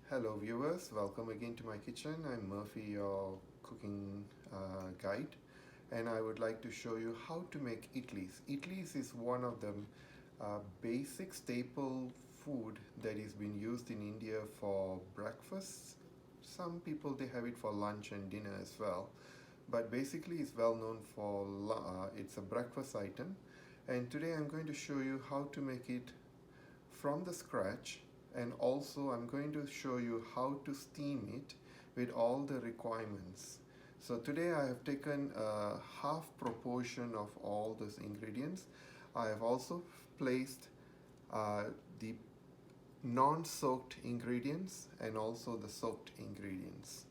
Hello viewers, welcome again to my kitchen. I'm Murphy, your cooking guide, and I would like to show you how to make idlis. Idlis is one of the basic staple food that is being used in India for breakfast. Some people they have it for lunch and dinner as well, but basically it's well known for it's a breakfast item. And today I'm going to show you how to make it from the scratch, and also I'm going to show you how to steam it with all the requirements. So today I have taken a half proportion of all those ingredients. I have also placed the non-soaked ingredients and also the soaked ingredients.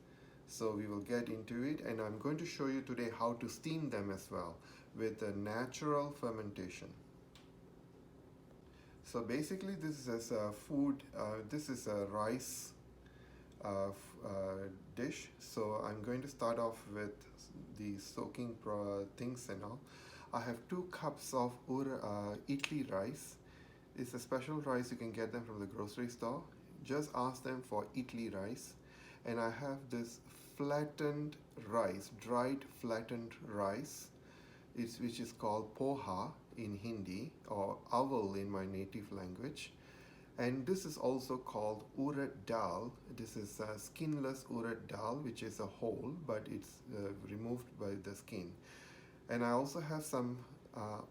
So we will get into it, and I'm going to show you today how to steam them as well with a natural fermentation. So basically this is a food, this is a rice dish. So I'm going to start off with the soaking things and all. I have 2 cups of idli rice. It's a special rice, you can get them from the grocery store. Just ask them for idli rice. And I have this flattened rice, dried flattened rice, which is called poha in Hindi, or aval in my native language. And this is also called urad dal. This is a skinless urad dal, which is a whole, but it's removed by the skin. And I also have some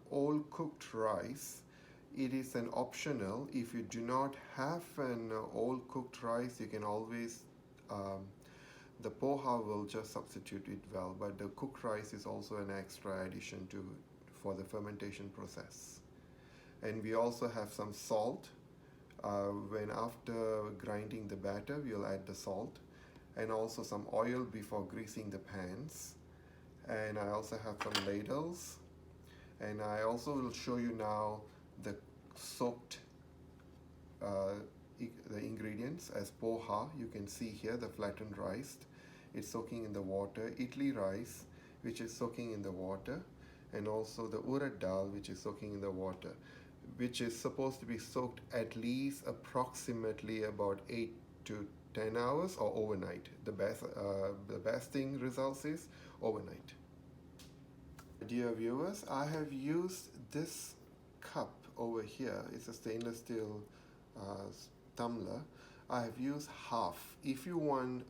all cooked rice. It is an optional. If you do not have an all cooked rice, you can always the poha will just substitute it well, but the cooked rice is also an extra addition for the fermentation process. And we also have some salt. When after grinding the batter, we'll add the salt, and also some oil before greasing the pans. And I also have some ladles, and I also will show you now the soaked the ingredients as poha. You can see here the flattened rice, it's soaking in the water, idli rice, which is soaking in the water, and also the urad dal, which is soaking in the water, which is supposed to be soaked at least approximately about 8 to 10 hours or overnight. The best thing results is overnight. Dear viewers, I have used this cup over here. It's a stainless steel tumbler. I have used half. If you want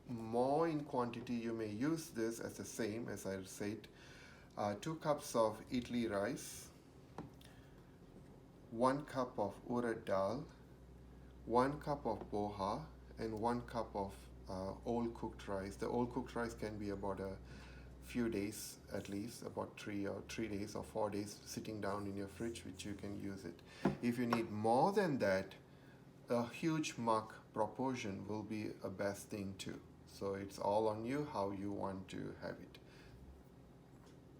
more in quantity, you may use this as the same as I said. 2 cups of idli rice, 1 cup of urad dal, 1 cup of poha, and 1 cup of all cooked rice. The all cooked rice can be about a few days, at least about 3 days or 4 days sitting down in your fridge, which you can use it. If you need more than that, a huge mug proportion will be a best thing too. So it's all on you how you want to have it.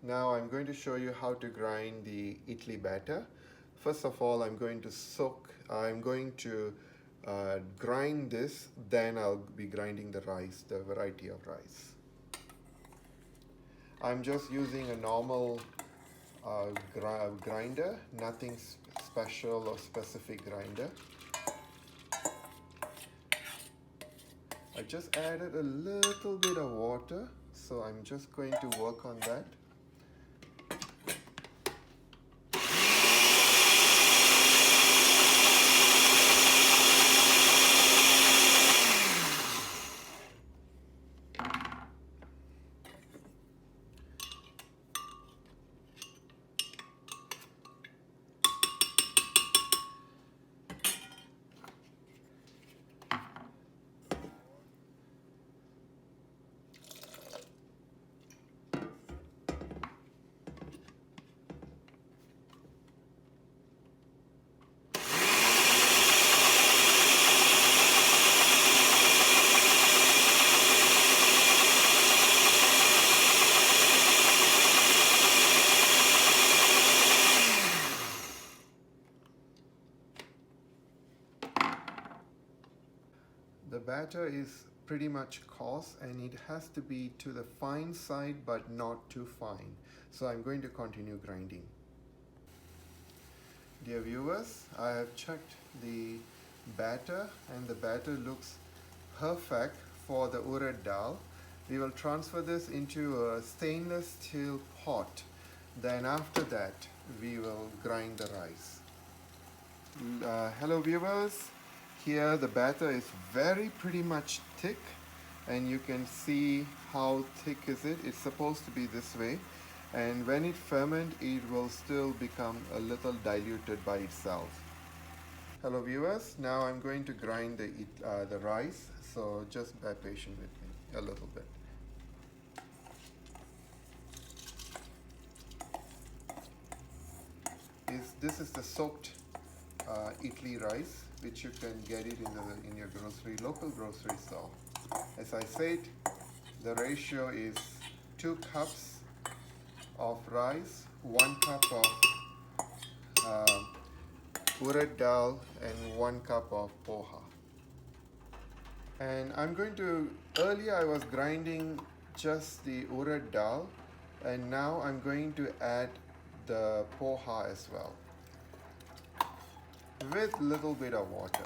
Now I'm going to show you how to grind the idli batter. First of all, I'm going to grind this, then I'll be grinding the rice, the variety of rice. I'm just using a normal grinder, nothing special or specific grinder. I just added a little bit of water, so I'm just going to work on that. The batter is pretty much coarse, and it has to be to the fine side but not too fine. So I'm going to continue grinding. Dear viewers, I have checked the batter, and the batter looks perfect for the urad dal. We will transfer this into a stainless steel pot. Then after that, we will grind the rice. Hello viewers, here the batter is very pretty much thick, and you can see how thick is it. It's supposed to be this way, and when it ferments it will still become a little diluted by itself. Hello viewers, now I'm going to grind the rice, so just bear patient with me a little bit. This is the soaked idli rice, which you can get it in your local grocery store. As I said, the ratio is 2 cups of rice, 1 cup of urad dal, and 1 cup of poha. And earlier I was grinding just the urad dal, and now I'm going to add the poha as well with little bit of water.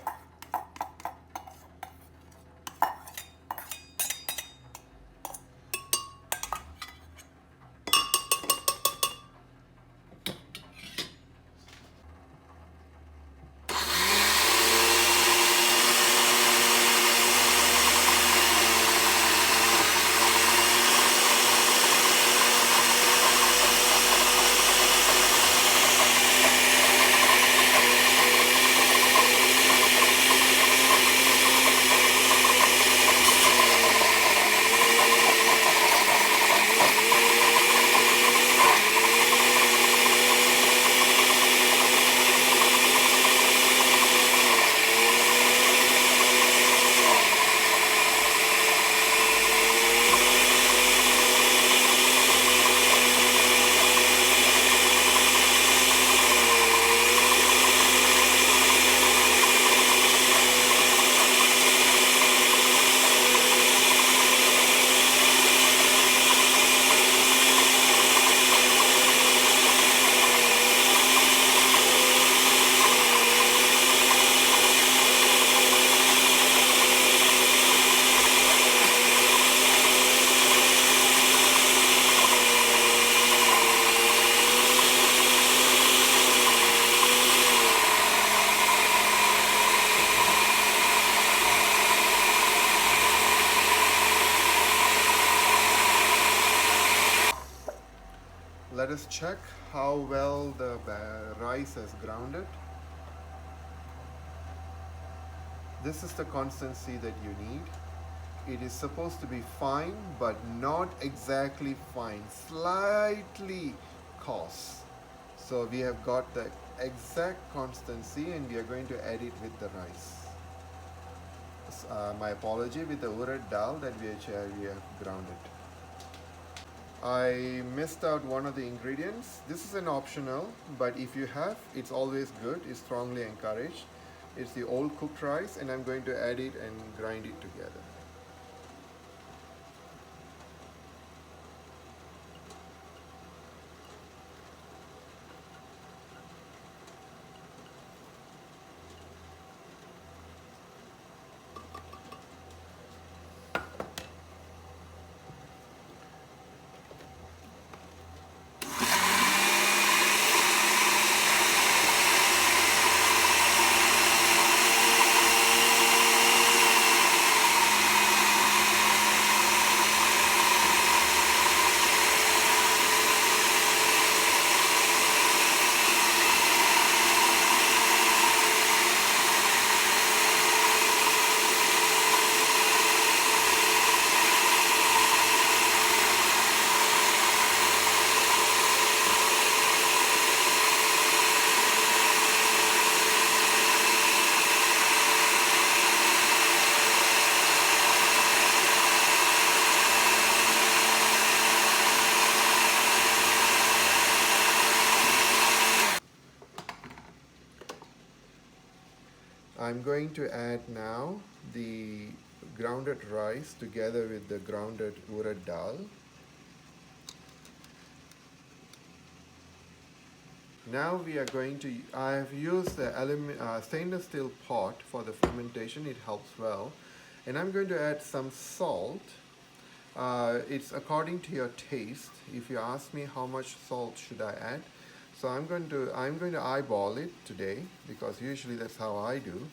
Let us check how well the rice has grounded. This is the consistency that you need. It is supposed to be fine, but not exactly fine, slightly coarse. So we have got the exact consistency, and we are going to add it with the rice. My apology, with the urad dal that we have grounded. I missed out one of the ingredients. This is an optional, but if you have, it's always good. It's strongly encouraged. It's the old cooked rice, and I'm going to add it and grind it together. I'm going to add now the grounded rice together with the grounded urad dal. Now we are going to, I have used the stainless steel pot for the fermentation. It helps well. And I'm going to add some salt. It's according to your taste. If you ask me how much salt should I add, so I'm going to eyeball it today because usually that's how I do.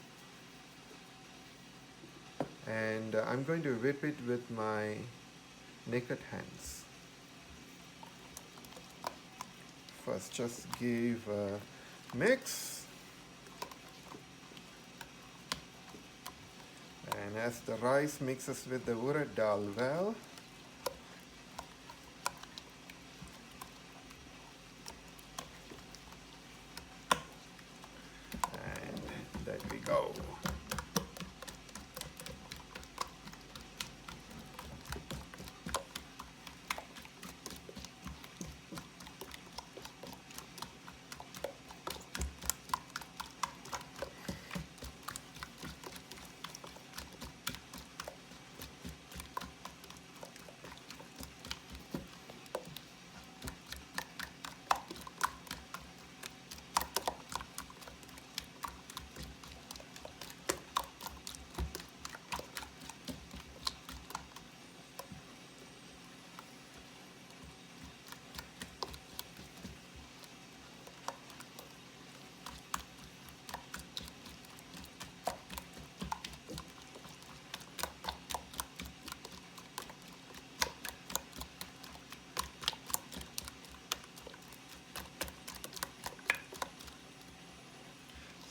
And I'm going to whip it with my naked hands. First, just give a mix. And as the rice mixes with the urad dal well, and there we go.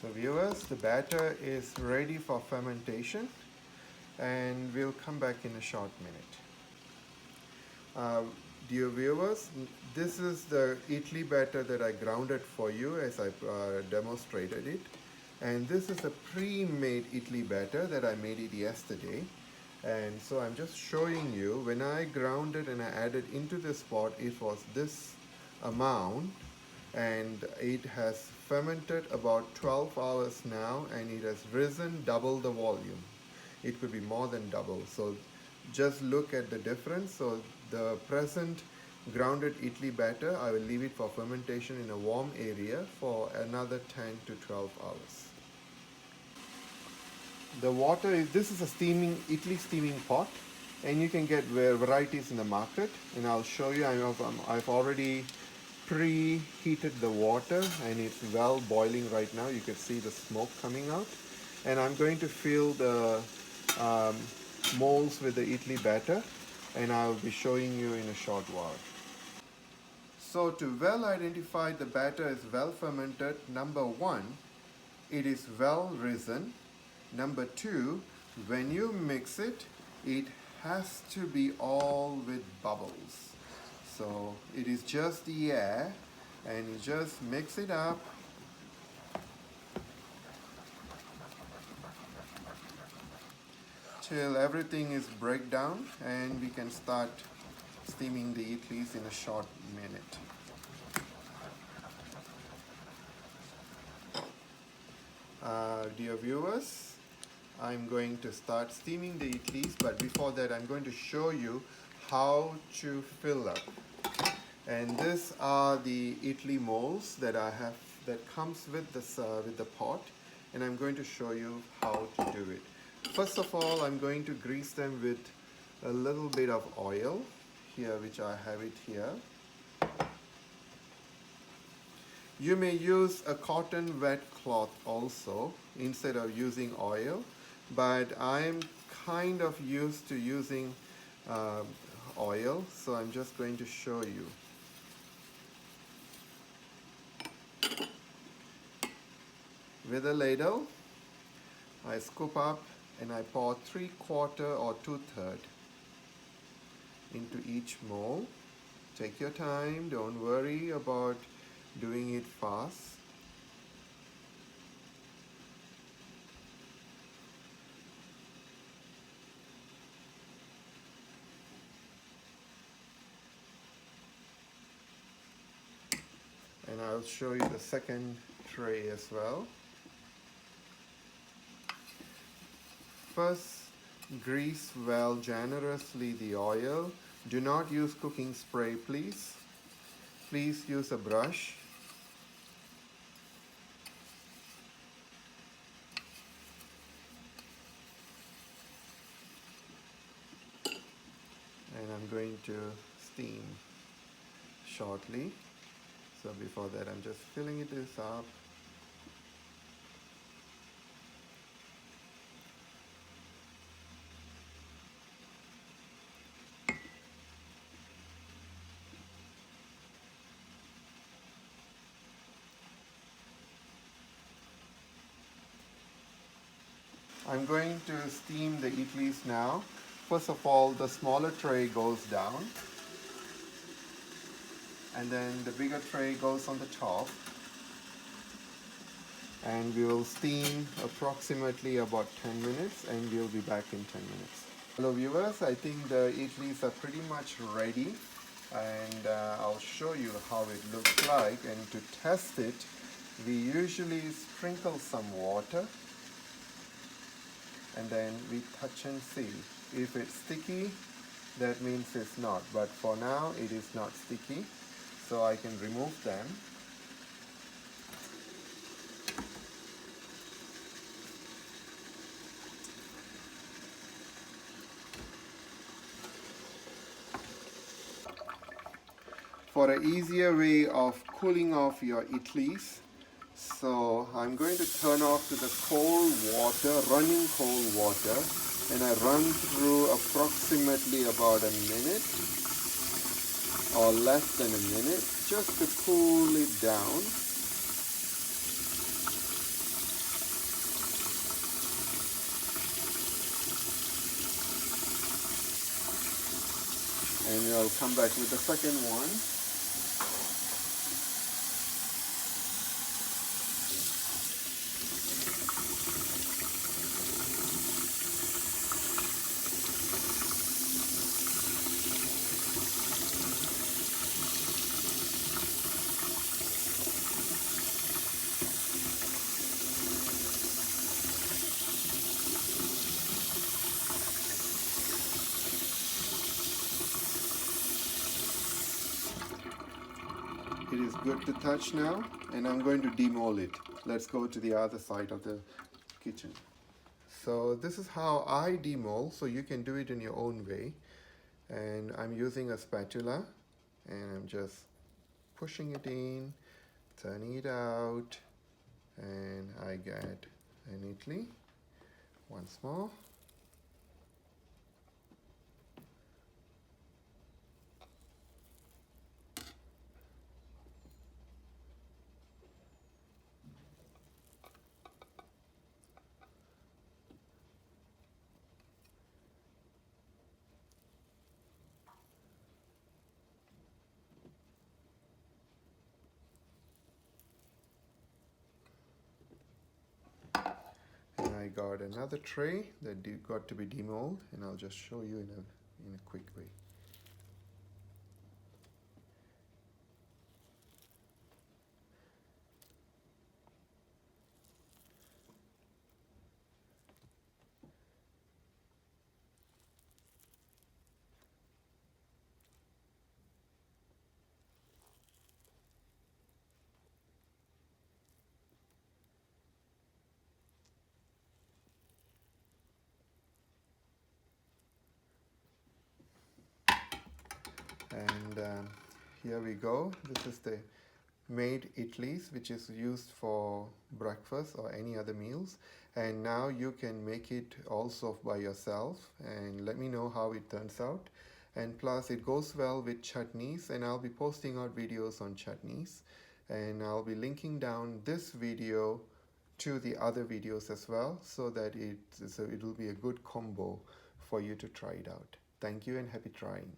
So viewers, the batter is ready for fermentation, and we'll come back in a short minute. Dear viewers, this is the idli batter that I grounded for you as I demonstrated it. And this is the pre-made idli batter that I made it yesterday. And so I'm just showing you, when I ground it and I added into this pot, it was this amount, and it has fermented about 12 hours now, and it has risen double the volume. It could be more than double. So just look at the difference. So the present grounded idli batter, I will leave it for fermentation in a warm area for another 10 to 12 hours. The water is, this is a idli steaming pot, and you can get varieties in the market, and I'll show you. I've already preheated the water, and it's well boiling right now. You can see the smoke coming out, and I'm going to fill the molds with the idli batter, and I'll be showing you in a short while. So to well identify the batter is well fermented, number one, it is well risen. Number two, when you mix it, it has to be all with bubbles. So it is just the air, and you just mix it up. Till everything is break down, and we can start steaming the idlis in a short minute. Dear viewers, I'm going to start steaming the idlis, but before that I'm going to show you how to fill up. And these are the idli molds that I have, that comes with this with the pot, and I'm going to show you how to do it. First of all, I'm going to grease them with a little bit of oil here, which I have it here. You may use a cotton wet cloth also instead of using oil, but I'm kind of used to using oil, so I'm just going to show you. With a ladle, I scoop up and I pour 3/4 or 2/3 into each mold. Take your time, don't worry about doing it fast. And I'll show you the second tray as well. First, grease well generously the oil. Do not use cooking spray, please. Please use a brush. I'm going to steam shortly. So before that, I'm just filling this up. I'm going to steam the idlis now. First of all, the smaller tray goes down, and then the bigger tray goes on the top. And we will steam approximately about 10 minutes, and we'll be back in 10 minutes. Hello viewers, I think the idlis are pretty much ready, and I'll show you how it looks like. And to test it, we usually sprinkle some water and then we touch and see. If it's sticky, that means it's not, but for now it is not sticky, so I can remove them. For an easier way of cooling off your idlis, so I'm going to turn off to the cold water, running cold water, and I run through approximately about a minute or less than a minute just to cool it down. And I'll come back with the second one. It is good to touch now, and I'm going to demold it. Let's go to the other side of the kitchen. So this is how I demold, so you can do it in your own way. And I'm using a spatula, and I'm just pushing it in, turning it out, and I get an idli. Once more. And I got another tray that got to be demolded, and I'll just show you in a quick way. And here we go. This is the made idlis, which is used for breakfast or any other meals. And now you can make it also by yourself, and let me know how it turns out. And plus it goes well with chutneys, and I'll be posting out videos on chutneys, and I'll be linking down this video to the other videos as well, so that it will be a good combo for you to try it out. Thank you and happy trying.